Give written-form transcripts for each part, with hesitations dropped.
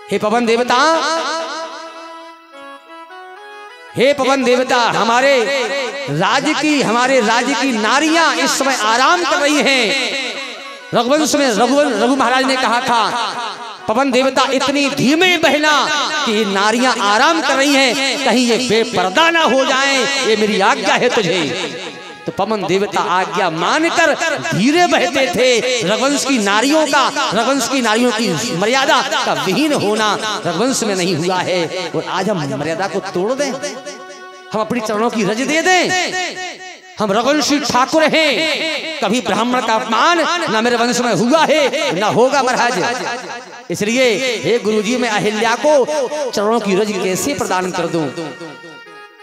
हे पवन देवता, हे पवन देवता, हमारे राज्य की नारियां इस समय आराम कर रही हैं। रघुवंश में रघु महाराज ने कहा था, पवन देवता इतनी धीमे बहना कि ये नारियां आराम कर रही हैं, कहीं ये बेपर्दा ना हो जाएं, ये मेरी आज्ञा है तुझे। तो पवन देवता आज्ञा मानकर धीरे बहते थे। रघुवंश की नारियों की मर्यादा का विहीन होना रघुवंश में नहीं हुआ है। और आज हम मर्यादा को तोड़ दें, हम अपनी चरणों की रज दे दें। हम रघुवंशी ठाकुर हैं, कभी ब्राह्मण का अपमान न मेरे वंश में हुआ है न होगा महाराज। इसलिए हे गुरुजी, मैं अहिल्या को चरणों की रज कैसे प्रदान कर दूं?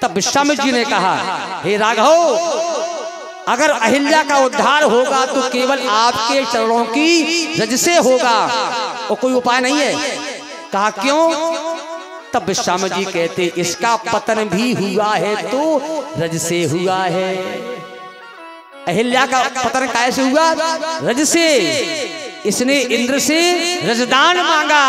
तब विश्वामित्र जी ने कहा, हे राघव, अगर अहिल्या का उद्धार होगा तो केवल आपके चरणों की रज से होगा, और कोई उपाय नहीं है। कहा क्यों? तब विश्वामित्र जी कहते, इसका पतन भी हुआ है तो रज से हुआ है। अहिल्या का पतन कैसे हुआ? रज से। इसने इंद्र से रजदान मांगा,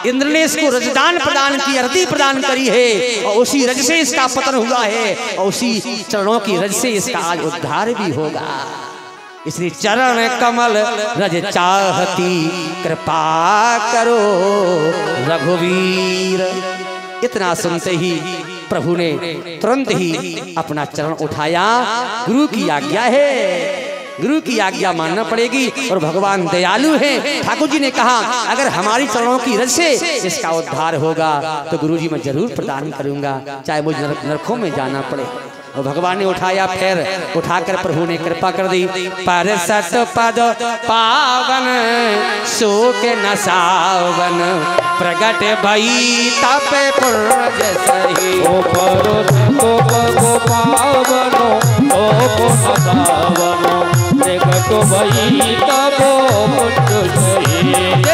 इंद्र ने इसको रजदान प्रदान की, रति प्रदान करी है, और उसी रज से इसका पतन हुआ है, और उसी चरणों की रज से इसका आज उद्धार भी होगा। इसलिए चरण कमल रज चाहती, कृपा करो रघुवीर। इतना सुनते ही प्रभु ने तुरंत ही अपना चरण उठाया। गुरु की आज्ञा है, गुरु की आज्ञा मानना पड़ेगी, और भगवान दयालु हैं। ठाकुर जी ने कहा, अगर हमारी चरणों की रज से इसका उद्धार होगा तो गुरु जी मैं जरूर प्रदान करूंगा, चाहे मुझे नरकों में जाना पड़े। और भगवान ने उठाया, फिर उठाकर प्रभु ने कृपा कर दी। पर सत पद पावन शोक न सावन, प्रगट भई तप पुरज सही। ओ पर सत पद पावन शोक न सावन, प्रगट भई तप पुरज सही।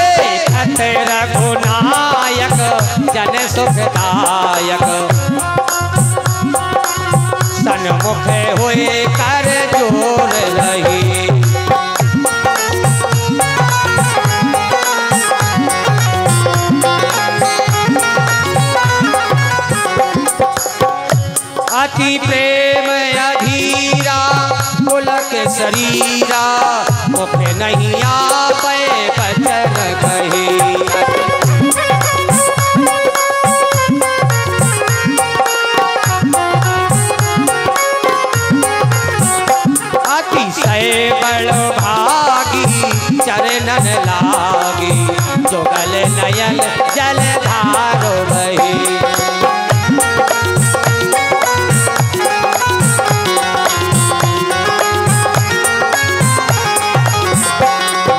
देखत रघुनायक जन सुखदायक, सन्मुख हुए कर जोर रही। अति प्रेम अधीरा पुलक शरीरा, मुख नहीं आपे बचन कही। अतिशय बड़ भागी चरणन लागी, जुगल नयन जल धारो बही।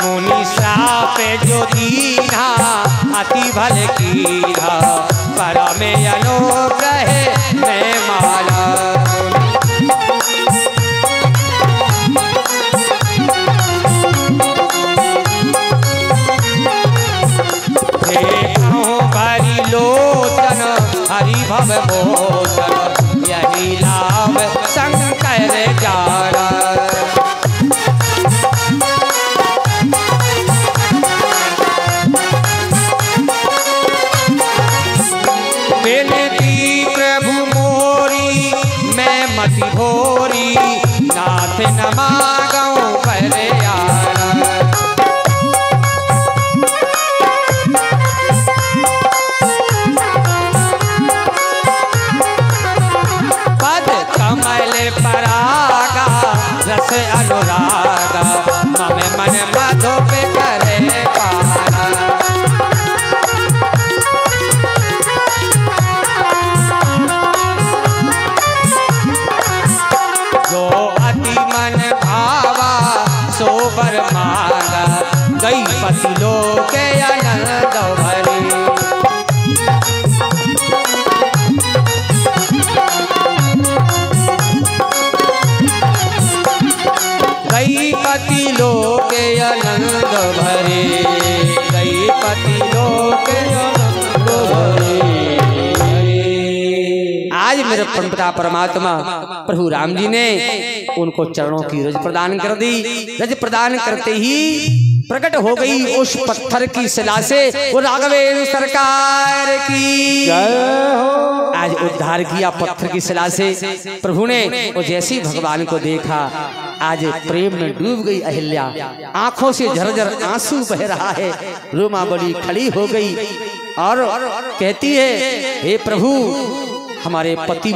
मुनि श्राप जो दीना, अति भल कीना, परम अनुग्रह में माला। लोचन हरि भव मोचन, यही लाभ शंकर जाना। बेनती प्रभु मोरी मैं मति भोरी, नाथ न मांगऊं पर आना। परागा रस अनुरागा, मम मन मधु पे करे पाना। जो अति मन भावा सो बर मांगा, गई पति लोक आनंद भरी। पति लोक आनंद भरे, गई पति लोक आनंद भरे। आज मेरे परमपिता परमात्मा प्रभु राम जी ने उनको चरणों की रज प्रदान कर दी। रज प्रदान करते ही प्रकट हो गई उस पत्थर की शिला से। वो राघवेंद्र सरकार की आज उद्धार किया पत्थर की शिला से प्रभु ने। वो जैसे ही भगवान को देखा आज प्रेम में डूब गई अहिल्या, आंखों से झरझर आंसू बह रहा है, रोमावली खड़ी हो गई और कहती है, हे प्रभु, हमारे पति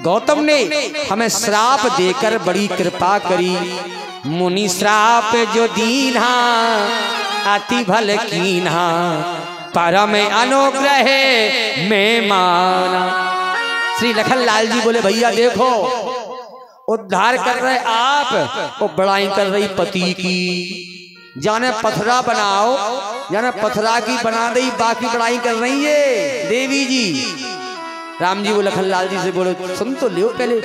गौतम ने हमें श्राप देकर बड़ी कृपा करी। मुनि श्राप जो दीन्हा अति भल कीन्हा, परम अनुग्रह में माना। श्री लखनलाल जी बोले, भैया देखो, उद्धार कर रहे आप, वो बड़ाई कर रही पति की। जाने पथरा बनाओ, जाने पथरा की बना दी, बाकी बड़ाई कर रही है देवी जी। राम जी वो लखनलाल जी से बोले, सुन तो लियो पहले,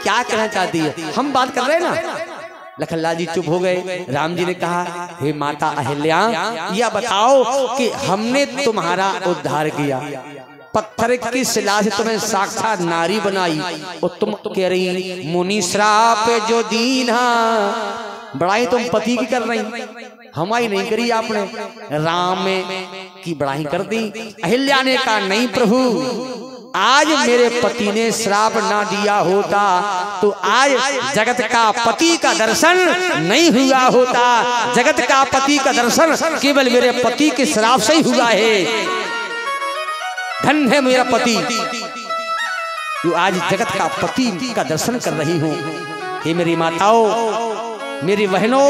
क्या कहना चाहती है, हम बात कर रहे हैं ना। लखनलाल जी चुप हो गए। राम जी ने कहा, हे माता अहिल्या, यह बताओ कि हमने तुम्हारा उद्धार किया, पत्थर की शिला से तुम्हें साक्षात नारी बनाई, और तुम कह रही मुनि श्राप जो दीन्हा, बड़ाई तुम पति की कर रही, हमारी नहीं करी आपने, राम की बड़ाई कर दी। अहिल्या ने कहा, नहीं प्रभु, आज मेरे पति ने श्राप ना दिया होता तो आज जगत का पति का दर्शन नहीं हुआ होता। जगत का पति का दर्शन केवल मेरे पति के श्राप से ही हुआ है। धन्य है मेरा पति जो आज जगत का पति का दर्शन कर रही हूँ। हे मेरी माताओं, मेरी बहनों,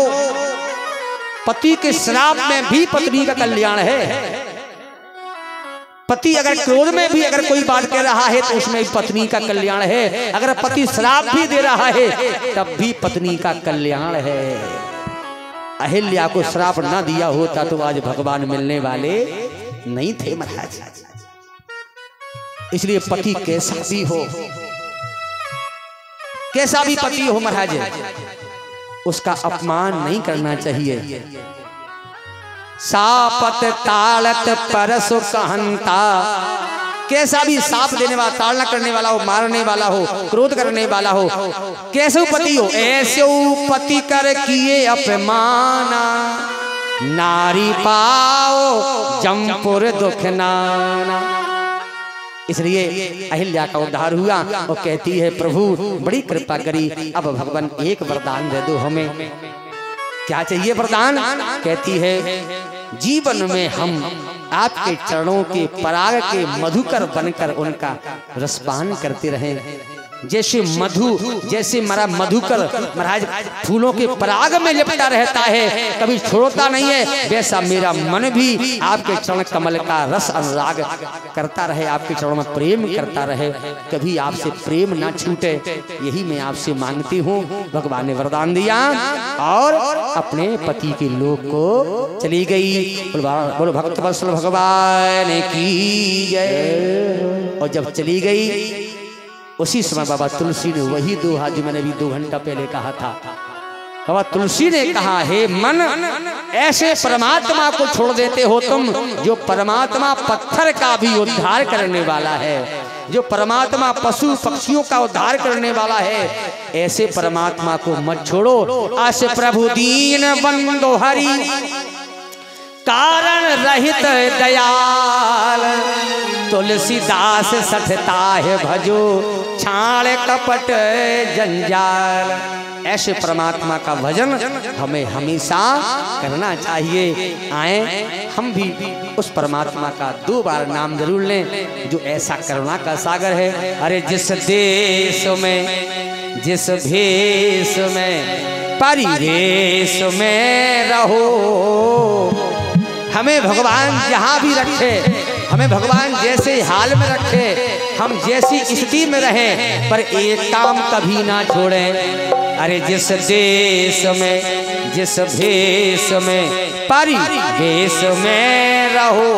पति के श्राप में भी पत्नी का कल्याण है। पति अगर क्रोध में भी अगर कोई बात कह रहा है तो उसमें पत्नी का कल्याण है। अगर पति श्राप भी दे रहा है तब भी पत्नी का कल्याण है। अहिल्या को श्राप ना दिया होता तो आज भगवान मिलने वाले नहीं थे महाराज। इसलिए पति कैसा भी हो, कैसा भी पति हो महाराज, उसका अपमान नहीं करना चाहिए। सापत ताड़त परसु कहंता, कैसा भी साप देने वाला, ताड़ना करने वाला हो, मारने वाला हो, क्रोध करने वाला हो, कैसे पति हो, ऐसे पति कर किए अपमाना, नारी पाओ जमपुर दुख नाना। इसलिए अहिल्या का उद्धार हुआ और कहती है, प्रभु बड़ी कृपा करी, अब भगवान एक वरदान दे दो हमें। क्या चाहिए वरदान? कहती है, जीवन में हम आपके चरणों के पराग के मधुकर बनकर उनका रसपान करते रहें। जैसे मधु, जैसे मेरा मधुकर महाराज फूलों के पराग में लिपटा रहता है, कभी छोड़ता नहीं है, वैसा मेरा मन भी आपके चरण कमल का रस अनुराग करता रहे, आपके चरणों में प्रेम करता रहे, कभी आपसे प्रेम ना छूटे, यही मैं आपसे मांगती हूँ। भगवान ने वरदान दिया और अपने पति के लोक को चली गई। बोलो भक्त वत्सल भगवान की जय। और जब चली गई उसी समय बाबा तुलसी ने वही दोहा जो मैंने भी 2 घंटा पहले कहा था, बाबा तुलसी ने कहा, हे मन, ऐसे परमात्मा को छोड़ देते हो तुम, जो परमात्मा पत्थर का भी उद्धार करने वाला है, जो परमात्मा पशु पक्षियों का उद्धार करने वाला है, ऐसे परमात्मा को मत छोड़ो। आस प्रभु दीन बंदो हरि, कारण रहित दयाल, तुलसीदास सठता है भजो, छाड़ कपट जंजाल। ऐसे परमात्मा का भजन हमें हमेशा करना चाहिए। आए हम भी उस परमात्मा का 2 बार नाम जरूर लें जो ऐसा करुणा का सागर है। अरे जिस देश में, जिस भेष में, परिवेश में रहो, हमें भगवान जहाँ भी रखे, हमें भगवान जैसे हाल में रखे, हम जैसी स्थिति में रहें, पर एक काम कभी ना छोड़ें। अरे जिस देश में, जिस भेष में, परिवेश में रहो,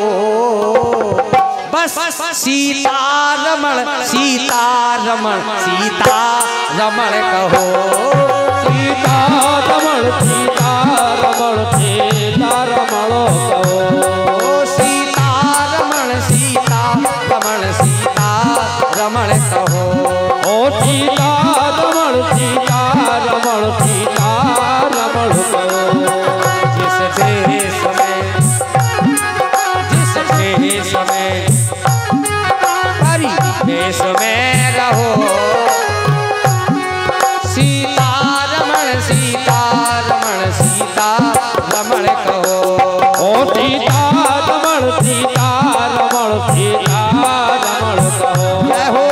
बस सीता रमण, सीता रमण, सीता रमण कहो। सीता रमण, सीता रमण, सीता रमण कहो। सीता रमण, सीता रमण, सीता रमण कहो। ओ सीता रमण, सीता रमण, सीता रमण कहो। जिस देश में हरि देश में रहो सीता रमण सीता रमण सीता रमण कहो ओ सीता रमण सीता रमण सीता रमण कहो जय हो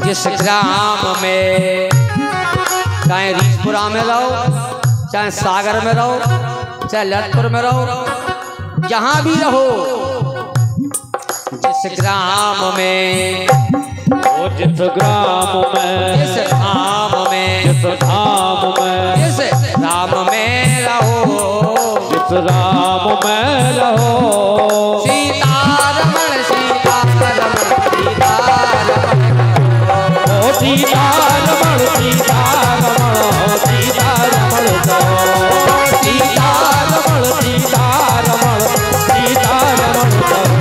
जिस ग्राम में चाहे रीछपुरा में रहो चाहे सागर में रहो चाहे ललितपुर में रहो जहां भी रहो जिस ग्राम में ओ जिस ग्राम में जिस धाम में जिस धाम में जिस राम में रहो जिस राम में रहो सीता रमण सीता रमण सीता रमण ओ सीता रमण सीता रमण सीता रमण कहो सीता रमण सीता रमण सीता रमण कहो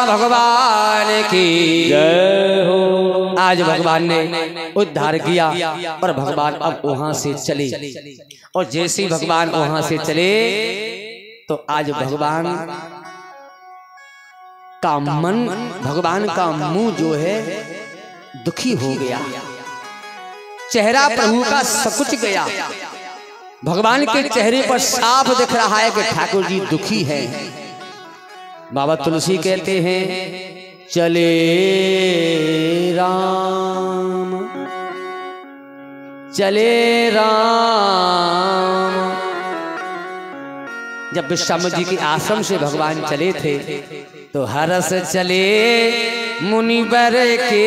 भगवान की जय हो। आज भगवान ने उद्धार किया और भगवान अब वहां से चले और जैसे ही भगवान वहां से चले तो आज भगवान का मन भगवान का मुंह जो है दुखी हो गया, चेहरा प्रभु का सकुच गया। भगवान के चेहरे पर साफ दिख रहा है कि ठाकुर जी दुखी हैं। बाबा तुलसी कहते हैं चले राम चले राम। जब विश्वामित्र जी के आश्रम से भगवान चले थे तो हरस चले मुनिवर के